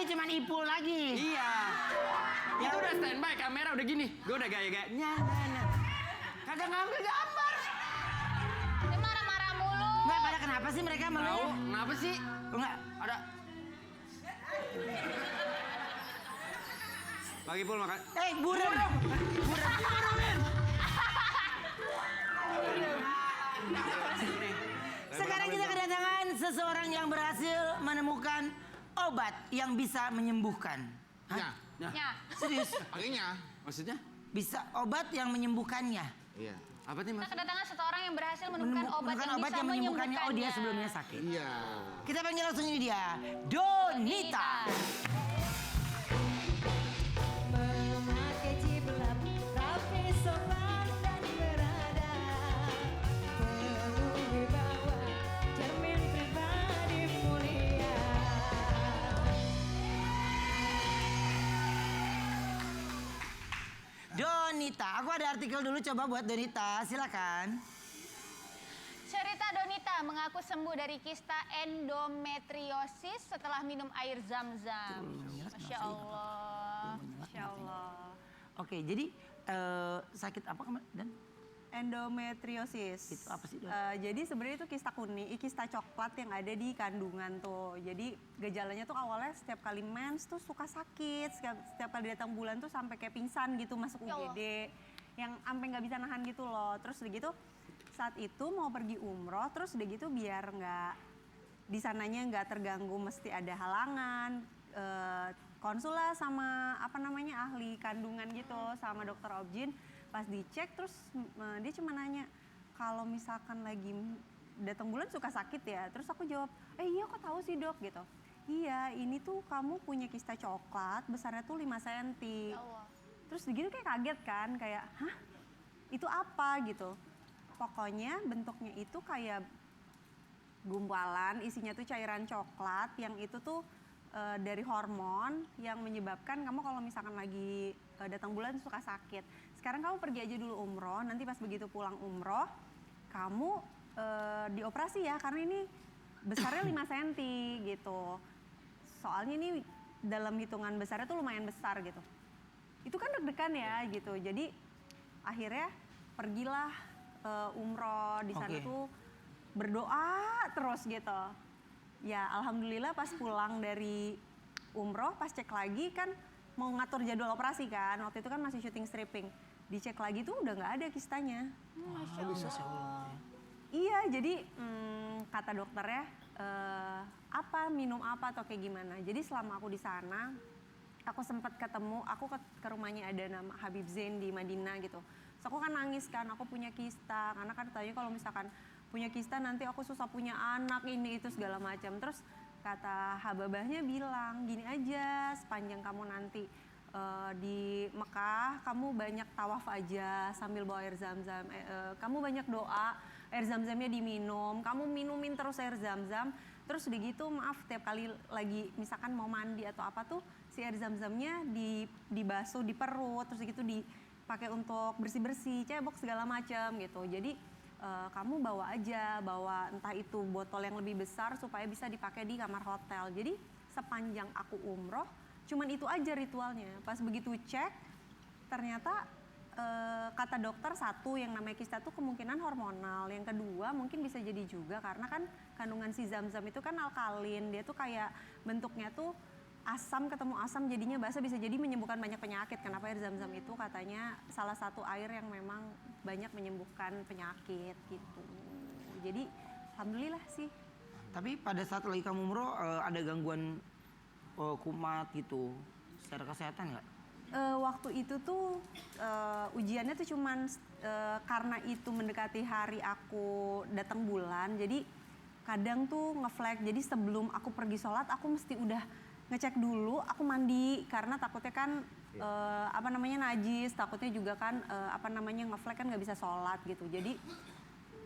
cuma Ipul lagi. Iya. Itu udah standby, kamera udah gini. Gue udah gaya-gaya. Kagak ngambil gambar. Dia marah-marah mulu. Enggak, pada kenapa sih mereka Tahu? malu? Kenapa sih? Enggak. Ada. Pagi Pul makan. Buram. Sekarang kita kedatangan seseorang yang berhasil menemukan obat yang bisa menyembuhkan. Ya. Ya. Serius? Akhirnya. Maksudnya? Bisa obat yang menyembuhkannya. Iya. Apa nih Kita mas? kedatangan seseorang yang berhasil menemukan obat yang bisa menyembuhkannya. Oh, dia sebelumnya sakit. Iya. Kita panggil langsung ini dia, Donita. Memakai ciprat rapi sopan dan berada, penuh wibawa, cermin pribadi mulia. Donita, aku ada artikel dulu coba buat Donita, silakan. Cerita Donita mengaku sembuh dari kista endometriosis setelah minum air zam-zam. Masya Allah. Masya Allah. Oke, jadi sakit apa kemarin? Dan Endometriosis. Itu apa sih, Dok? Jadi sebenarnya itu kista kuning, kista coklat yang ada di kandungan tuh. Jadi gejalanya tuh awalnya setiap kali mens tuh suka sakit, setiap kali datang bulan tuh sampai kayak pingsan gitu masuk Ya Allah. UGD. Yang sampai nggak bisa nahan gitu loh. Terus udah gitu saat itu mau pergi umroh, terus udah gitu biar nggak di sananya nggak terganggu mesti ada halangan. Konsul lah sama apa namanya ahli kandungan gitu sama dokter Objin. Pas dicek terus dia cuma nanya kalau misalkan lagi datang bulan suka sakit ya. Terus aku jawab, iya kok tahu sih dok gitu. Iya ini tuh kamu punya kista coklat besarnya tuh 5 cm. Ya Allah. Terus begitu kayak kaget kan, kayak hah itu apa gitu. Pokoknya bentuknya itu kayak gumpalan, isinya tuh cairan coklat yang itu tuh dari hormon yang menyebabkan kamu kalau misalkan lagi datang bulan suka sakit. Sekarang kamu pergi aja dulu umroh, nanti pas begitu pulang umroh, kamu dioperasi ya karena ini besarnya 5 cm gitu. Soalnya ini dalam hitungan besarnya tuh lumayan besar gitu. Itu kan deg-degan ya gitu. Jadi akhirnya pergilah umroh di sana Oke. tuh berdoa terus gitu. Ya alhamdulillah pas pulang dari umroh pas cek lagi kan mau ngatur jadwal operasi kan. Waktu itu kan masih syuting stripping. Dicek lagi tuh udah nggak ada kistanya. Masya Allah. Iya jadi kata dokternya apa minum apa atau kayak gimana. Jadi selama aku di sana aku sempat ketemu, aku ke rumahnya ada nama Habib Zain di Madinah gitu. Terus aku kan nangis kan, aku punya kista. Karena kan katanya kalau misalkan punya kista nanti aku susah punya anak ini itu segala macam. Terus kata hababahnya bilang gini aja, sepanjang kamu nanti di Mekah kamu banyak tawaf aja sambil bawa air zam-zam. Kamu banyak doa, air zam-zamnya diminum, kamu minumin terus air zam-zam. Terus udah gitu maaf tiap kali lagi misalkan mau mandi atau apa tuh si air zam-zamnya dibasuh di perut, terus gitu dipakai untuk bersih-bersih, cebok segala macam gitu. Jadi kamu bawa aja, bawa entah itu botol yang lebih besar supaya bisa dipakai di kamar hotel. Jadi sepanjang aku umroh, cuman itu aja ritualnya. Pas begitu cek, ternyata kata dokter satu yang namanya kista tuh kemungkinan hormonal. Yang kedua mungkin bisa jadi juga karena kan kandungan si zam-zam itu kan alkalin. Dia tuh kayak bentuknya tuh asam ketemu asam jadinya basa bisa jadi menyembuhkan banyak penyakit. Kenapa air zam-zam itu katanya salah satu air yang memang banyak menyembuhkan penyakit gitu. Jadi alhamdulillah sih. tapi pada saat lagi kamu umroh ada gangguan kumat gitu secara kesehatan nggak? Waktu itu tuh ujiannya tuh cuman karena itu mendekati hari aku datang bulan. Jadi kadang tuh ngeflag. Jadi sebelum aku pergi sholat aku mesti udah ngecek dulu aku mandi karena takutnya kan apa namanya najis, takutnya juga kan apa namanya ngeflag kan nggak bisa sholat gitu. Jadi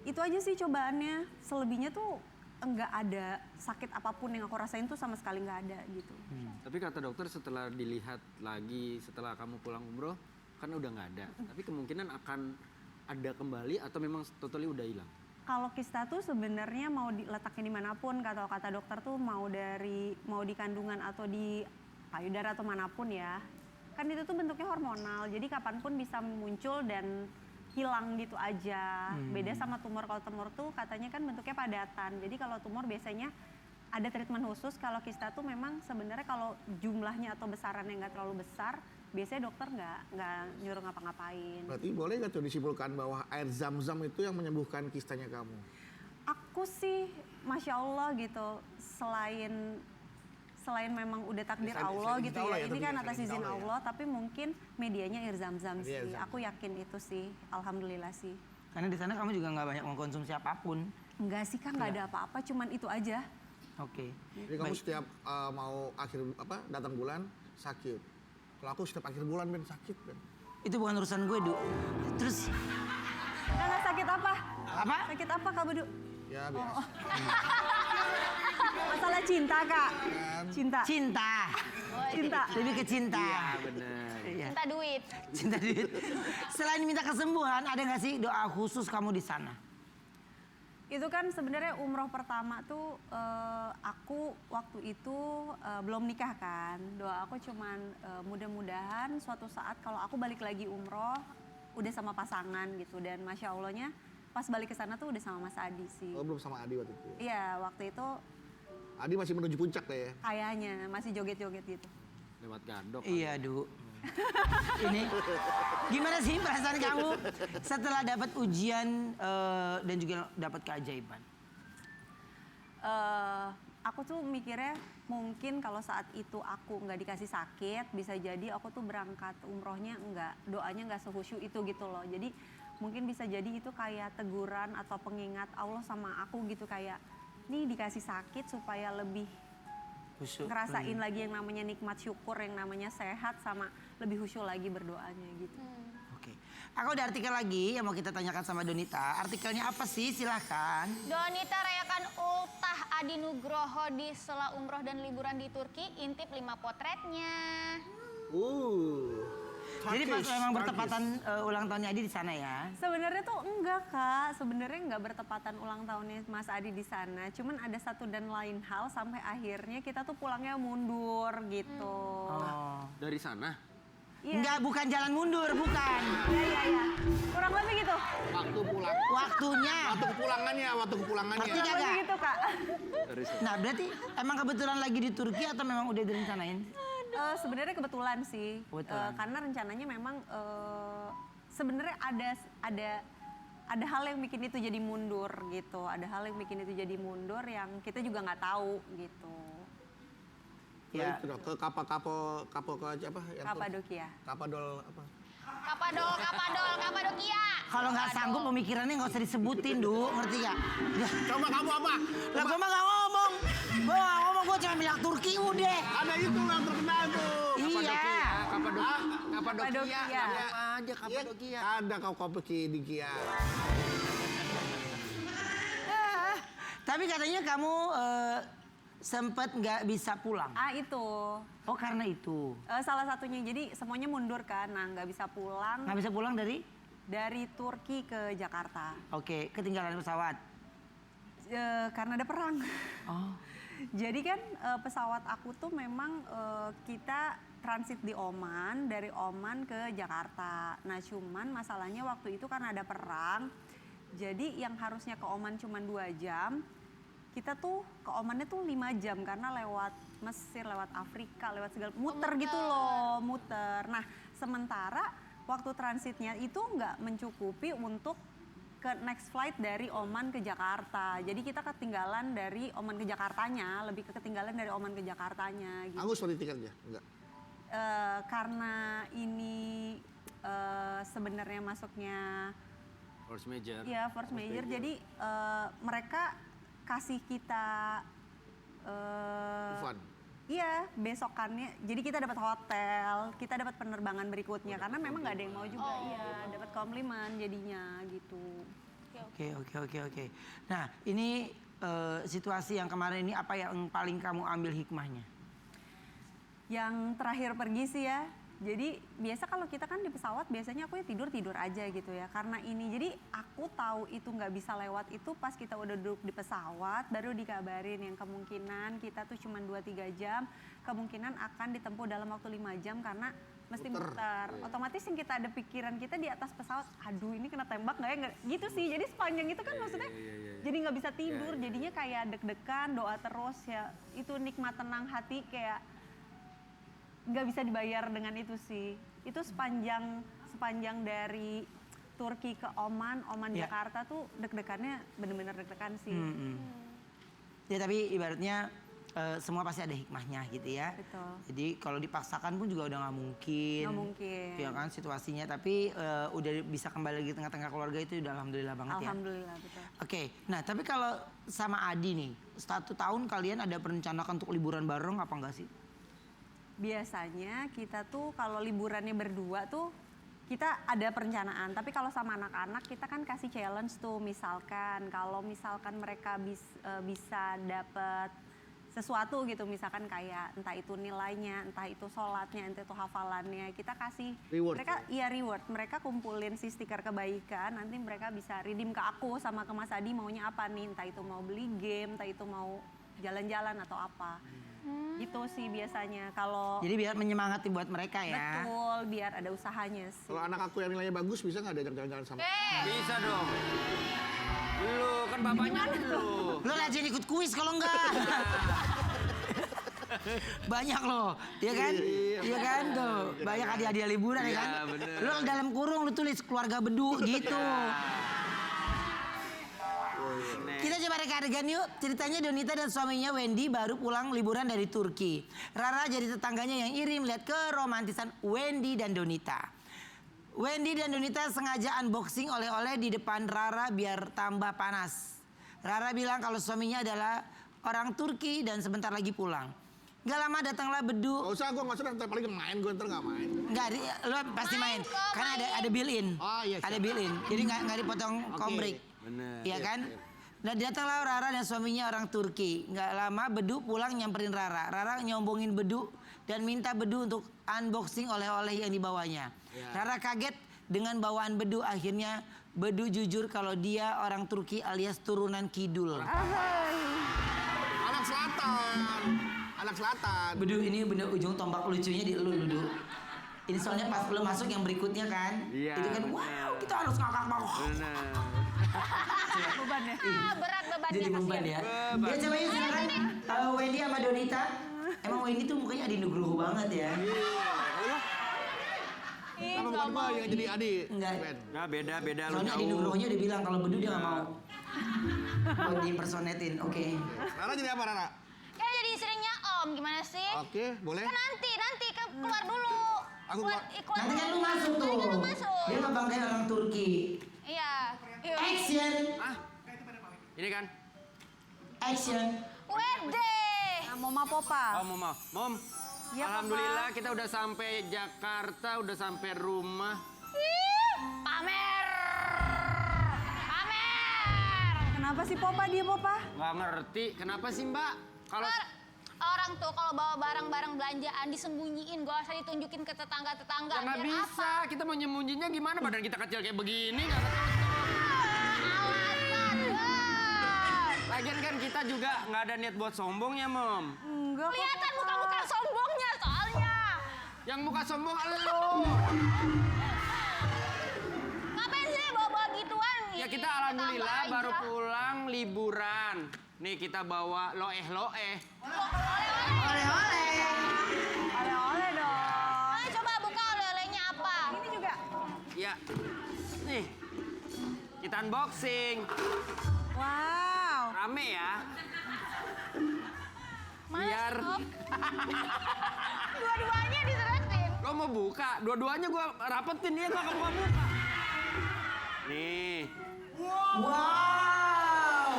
itu aja sih cobaannya. Selebihnya tuh enggak ada sakit apapun yang aku rasain tuh sama sekali nggak ada gitu. Tapi kata dokter setelah dilihat lagi setelah kamu pulang umroh kan udah nggak ada. Tapi kemungkinan akan ada kembali atau memang totally udah hilang. Kalau kista tuh sebenarnya mau diletaknya dimanapun kata dokter tuh mau di kandungan atau di payudara atau manapun ya, kan itu tuh bentuknya hormonal, jadi kapanpun bisa muncul dan hilang gitu aja. Beda sama tumor, kalau tumor tuh katanya kan bentuknya padatan, jadi kalau tumor biasanya ada treatment khusus. Kalau kista tuh memang sebenarnya kalau jumlahnya atau besarannya nggak terlalu besar, biasanya dokter nggak nyuruh ngapa-ngapain. Berarti boleh nggak tuh disimpulkan bahwa air zam-zam itu yang menyembuhkan kistanya kamu? Aku sih, masya Allah gitu, selain memang udah takdir Selain- Allah selain gitu izin Allah ya, ya, ini tapi kan ya, atas selain izin izin Allah ya. Allah, tapi mungkin medianya air zam-zam Media sih. air zam-zam. Aku yakin itu sih, alhamdulillah sih. Karena di sana kamu juga nggak banyak mengkonsumsi apapun. Enggak sih Kak, nggak ada apa-apa, cuman itu aja. Oke. Jadi kamu setiap mau akhir datang bulan sakit. Kalau aku setiap akhir bulan Ben sakit Ben. Itu bukan urusan gue, Du. Terus Kakak sakit apa? apa? Sakit apa Kak Bedu? Ya biasa. Masalah cinta Kak. Cinta. Cinta. Cinta. Lebih ke cinta. Iya benar. Iya. Minta duit. Cinta duit. Selain minta kesembuhan, ada nggak sih doa khusus kamu di sana? Itu kan sebenarnya umroh pertama tuh aku waktu itu belum nikah kan. Doa aku cuman mudah-mudahan suatu saat kalau aku balik lagi umroh udah sama pasangan gitu, dan masya Allahnya pas balik ke sana tuh udah sama Mas Adi sih. Oh belum sama Adi waktu itu. Iya, waktu itu Adi masih menuju puncak deh ya. kayaknya masih joget-joget gitu. Lewat gadok. Iya, Du. Ini gimana sih perasaan kamu setelah dapat ujian dan juga dapat keajaiban? Aku tuh mikirnya mungkin kalau saat itu aku nggak dikasih sakit, bisa jadi aku tuh berangkat umrohnya doanya nggak sehusyuk itu gitu loh. Jadi mungkin bisa jadi itu kayak teguran atau pengingat Allah sama aku gitu, kayak nih dikasih sakit supaya lebih Khusyuk. ngerasain lagi yang namanya nikmat syukur, yang namanya sehat, sama lebih khusyuk lagi berdoanya gitu. Oke. Aku ada artikel lagi yang mau kita tanyakan sama Donita. Artikelnya apa sih? Silahkan. Donita rayakan ultah Adi Nugroho di sela umroh dan liburan di Turki. Intip 5 potretnya. Jadi pas Turkish, memang Turkish. bertepatan ulang tahunnya Adi di sana ya. Sebenarnya tuh enggak Kak, sebenarnya enggak bertepatan ulang tahunnya Mas Adi di sana. Cuman ada satu dan lain hal sampai akhirnya kita tuh pulangnya mundur gitu. Oh. Dari sana? Iya. Enggak, bukan jalan mundur, bukan. Iya. Kurang lebih gitu. Waktu pulang. Waktunya. Waktu kepulangannya. Ngerti Kurang Kagak. lebih gitu Kak. Dari sana. Nah, berarti emang kebetulan lagi di Turki atau memang udah direncanain? Sebenarnya kebetulan sih. Kebetulan. Karena rencananya memang sebenarnya ada hal yang bikin itu jadi mundur gitu. Ada hal yang bikin itu jadi mundur yang kita juga nggak tahu gitu. Ya. Itu dong, ke kapo ke apa? Yang Kapadokia. Kapadol apa? Kapadokia. Kalau nggak sanggup pemikirannya nggak usah disebutin, Du. Ngerti gak? Ya. Coba kamu apa? Lah gue mah nggak ngomong. Gue nggak ngomong, gue cuma bilang Turki udah. Ada itu yang terkenal tuh. Iya. Kapadokia. Kapadokia. Nama aja Kapadokia. Ada kau Kapadokia. Tapi katanya kamu sempet nggak bisa pulang. Itu. Oh, karena itu. Salah satunya, jadi semuanya mundur kan, nah nggak bisa pulang Nggak bisa pulang dari? dari Turki ke Jakarta. Oke, ketinggalan pesawat. Karena ada perang. Oh. Jadi kan pesawat aku tuh memang kita transit di Oman, dari Oman ke Jakarta. Nah cuman masalahnya waktu itu karena ada perang, jadi yang harusnya ke Oman cuma 2 jam, kita tuh ke Omannya tuh 5 jam karena lewat Mesir, lewat Afrika, lewat segala muter gitu loh, muter. Nah sementara waktu transitnya itu nggak mencukupi untuk ke next flight dari Oman ke Jakarta. Jadi kita ketinggalan dari Oman ke Jakartanya, lebih ke ketinggalan dari Oman ke Jakartanya gitu. Aku seperti tiketnya, enggak. Karena ini sebenarnya masuknya Force major. ya force major, jadi mereka kasih kita Fun. iya besokannya, jadi kita dapat hotel, kita dapat penerbangan berikutnya karena memang nggak ada yang mau juga, iya dapat komplimen jadinya gitu. Oke. Nah, ini situasi yang kemarin ini apa yang paling kamu ambil hikmahnya? Yang terakhir pergi sih ya, Jadi biasa kalau kita kan di pesawat biasanya aku ya tidur aja gitu ya. Karena ini jadi aku tahu itu nggak bisa lewat itu pas kita udah duduk di pesawat baru dikabarin yang kemungkinan kita tuh cuma 2-3 jam, kemungkinan akan ditempuh dalam waktu 5 jam karena mesti muter. Otomatis yang kita ada pikiran kita di atas pesawat, aduh ini kena tembak nggak ya? Nggak, gitu sih. Jadi sepanjang itu kan maksudnya jadi nggak bisa tidur. Jadinya kayak deg-degan, doa terus ya. Itu nikmat tenang hati kayak nggak bisa dibayar dengan itu sih. Itu sepanjang dari Turki ke Oman Ya. Jakarta tuh deg-degannya bener-bener deg-degan sih. Ya tapi ibaratnya semua pasti ada hikmahnya gitu ya. Betul. Jadi kalau dipaksakan pun juga udah nggak mungkin. Nggak mungkin. Ya kan situasinya. Tapi udah bisa kembali lagi tengah-tengah keluarga itu udah alhamdulillah banget ya. Alhamdulillah betul. Oke, nah tapi kalau sama Adi nih, 1 tahun kalian ada perencanakan untuk liburan bareng apa enggak sih? Biasanya kita tuh kalau liburannya berdua tuh kita ada perencanaan. Tapi kalau sama anak-anak kita kan kasih challenge tuh, misalkan kalau misalkan mereka bisa dapat sesuatu gitu, misalkan kayak entah itu nilainya, entah itu sholatnya, entah itu hafalannya, kita kasih Reward. mereka reward, mereka kumpulin si stiker kebaikan, nanti mereka bisa redeem ke aku sama ke Mas Adi maunya apa nih, entah itu mau beli game, entah itu mau jalan-jalan atau apa. Gitu sih biasanya kalau Jadi biar menyemangati buat mereka ya. betul biar ada usahanya sih. Kalau anak aku yang nilainya bagus bisa nggak diajak jalan-jalan sama? Bisa dong. Lu kan bapaknya lu. Lo rajin ikut kuis kalau enggak. Banyak loh, ya kan? Iya kan tuh. Banyak hadiah-hadiah liburan ya kan? Iya, bener. Lo dalam kurung lu tulis keluarga bedu gitu. Kita coba reka-rekan yuk. Ceritanya Donita dan suaminya Wendy baru pulang liburan dari Turki. Rara jadi tetangganya yang iri melihat keromantisan Wendy dan Donita. Wendy dan Donita sengaja unboxing oleh-oleh di depan Rara biar tambah panas. Rara bilang kalau suaminya adalah orang Turki dan sebentar lagi pulang. Gak lama datanglah bedu. Gak usah, gue nggak usah, ntar paling main, gue ntar nggak main. Enggak, lo pasti main. kok, Karena main. ada bill-in. Oh, iya, Ada siap. bill-in. Jadi nggak dipotong kombrek. Bener. Iya kan? Dan datanglah Rara dan suaminya orang Turki. Nggak lama Bedu pulang nyamperin Rara. Rara nyombongin Bedu dan minta Bedu untuk unboxing oleh-oleh yang dibawanya. Rara kaget dengan bawaan Bedu. Akhirnya Bedu jujur kalau dia orang Turki alias turunan kidul. Anak selatan. Anak selatan. Bedu ini bener ujung tombak lucunya di lu Bedu. Ini soalnya pas lu masuk yang berikutnya kan. Iya, Itu kan bener. wow kita harus ngakak Bener. Beban ya. Berat bebannya Jadi beban kasihan. ya. Ya coba yuk silakan Wendy sama Donita. Emang Wendy tuh mukanya Adi Nugroho banget ya. Sama bukan gue yang jadi Adi. Enggak. Ben. Nah beda lu Soalnya Adi jauh. Nugrohonya udah bilang kalau Bedu dia nggak mau. Buat diimpersonetin, oke. Rara jadi apa Rara? Ya jadi istrinya Om, gimana sih? Oke, boleh. Kan nanti kan keluar dulu. Aku keluar. Keluar Nanti kan dulu. lu masuk tuh. Nanti kan lu masuk. Dia ngebanggain orang Turki. Iya. Yuk. Action, Ini kan. action. Wede. Nah, Mama Popa. Oh, Mom. Iya, Alhamdulillah kita udah sampai Jakarta, udah sampai rumah. Ih, pamer. Pamer. Kenapa sih Popa dia Popa? Nggak ngerti, kenapa sih Mbak? Kalau Orang tuh kalau bawa barang-barang belanjaan disembunyiin, gak usah ditunjukin ke tetangga-tetangga. ya nggak Biar bisa, kita mau nyembunyinya gimana? Badan kita kecil kayak begini, nggak ngerti. Alasan. Lagian kan kita juga nggak ada niat buat sombong ya, Mom. Enggak kok, Kelihatan Popa. muka-muka sombongnya soalnya. Yang muka sombong elu. Ngapain sih bawa-bawa gituan? Ya kita alhamdulillah baru pulang liburan. Nih kita bawa loeh. Oleh-oleh. Oleh-oleh dong. Ayo coba buka oleh-olehnya apa? Ini juga. Ya, nih kita unboxing. Wow. Rame ya. Mas, Biar Om. Dua-duanya diseratin. lo mau buka, dua-duanya gua rapetin dia gua buka. Nih, Wow,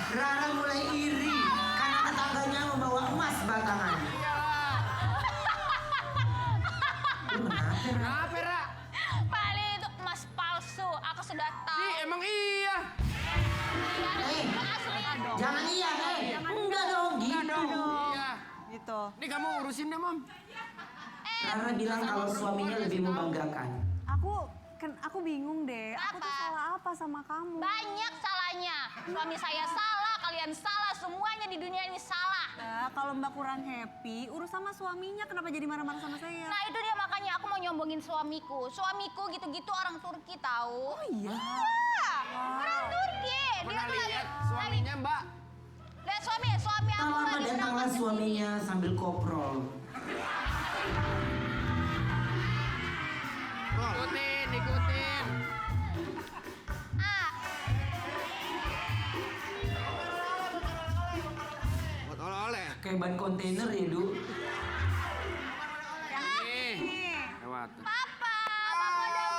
Rara mulai iri karena tetangganya membawa emas batangan. Lu kenapa, Ra? kenapa Ra? Paling itu emas palsu. Aku sudah tahu. Ih, emang iya. Asli. Jangan iya, Enggak dong, gitu dong. Iya. Gitu. Nih kamu urusin deh, Mom. Rara bilang kalau suaminya lebih membanggakan. Aku bingung deh. Aku tuh Apa? salah apa sama kamu? Banyak salahnya. Suami saya salah, kalian salah, semuanya di dunia ini salah. Kalau Mbak kurang happy, urus sama suaminya. Kenapa jadi marah-marah sama saya? Nah itu dia makanya aku mau nyombongin suamiku. Suamiku gitu-gitu orang Turki tahu. Oh iya. Orang Turki. Dia Pernah tuh lagi, lihat suaminya Mbak? lihat suami aku Tak lama lagi datanglah berangkat ke suaminya sambil koprol. Ikutin. sini. Ah, Buat oleh-oleh. Kayak ban kontainer ya, Du. Nih, lewat. Papa udah pulang.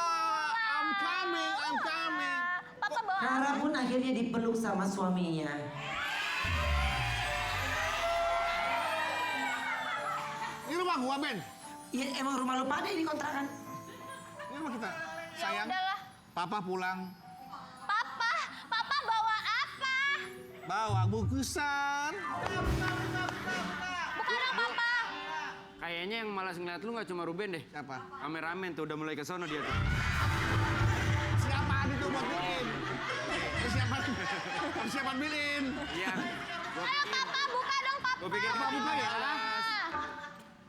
I'm coming. Papa bawa Rara pun akhirnya dipeluk sama suaminya. Ini rumah gua, Ben. Ya emang rumah lu pada ini kontrakan. Ini rumah kita. Ya Sayang, udahlah. papa pulang. Papa bawa apa? Bawa bungkusan. Bukan dong Papa. Kayaknya yang malas ngeliat lu nggak cuma Ruben deh. Siapa? Kameramen tuh udah mulai ke sono dia tuh. Siapaan itu buat bilin? Persiapan bilin. Iya. Ayo Papa buka dong Papa. Gua pikir Apa buka ya? Ah.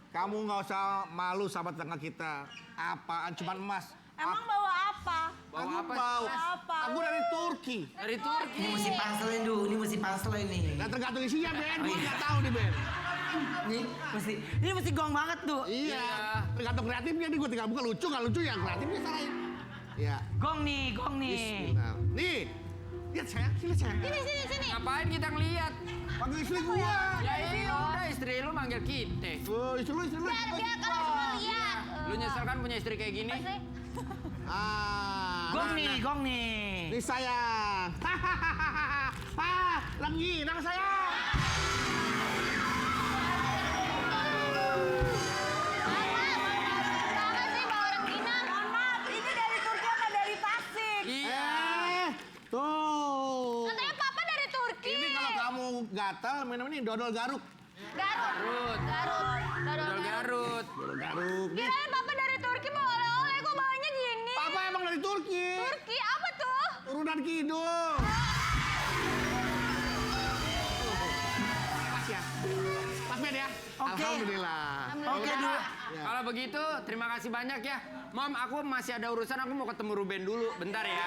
Kamu nggak usah malu sama tetangga kita. Apaan? Cuman emas. Emang bawa apa? Bawa Aku apa? bawa. Apa? Aku dari Turki. Dari Turki. Ini mesti paselin, Du. Ini mesti paselin nih. Nah tergantung isinya, Ben. Gua iya. nggak tahu nih, Ben. Ini mesti gong banget, Du. Iya. Tergantung kreatifnya nih. Gua tinggal buka lucu, nggak lucu ya kreatifnya salahin. Iya. Gong nih. Bismillah. Nih. Lihat sayang, lihat sayang. Sini. Ngapain kita ngeliat? Panggil istri gua. Ya iya udah istri lu manggil kita. Istri lu. Biar kalian semua lihat. Lu nyesel kan punya istri kayak gini? Pasti. Gong nih. Nih sayang. Lagi, nang sayang. Banget sih bawa rengginang. Maaf, ini dari Turki apa dari Tasik? Iya. Tuh. Katanya Papa dari Turki. Ini kalau kamu gatal, minum ini dodol garuk. Garut. Dodol Garut. Dodol garuk. Nih. Kirain Papa dari Turki mau oleh-oleh kok bawanya gini. Papa emang dari Turki. Turki apa tuh? Turunan kidul. Pas ya? Pas Ben ya? Oke. Alhamdulillah. Oke, Du. Ya. Kalau begitu terima kasih banyak ya. Mom, aku masih ada urusan, aku mau ketemu Ruben dulu. Bentar ya.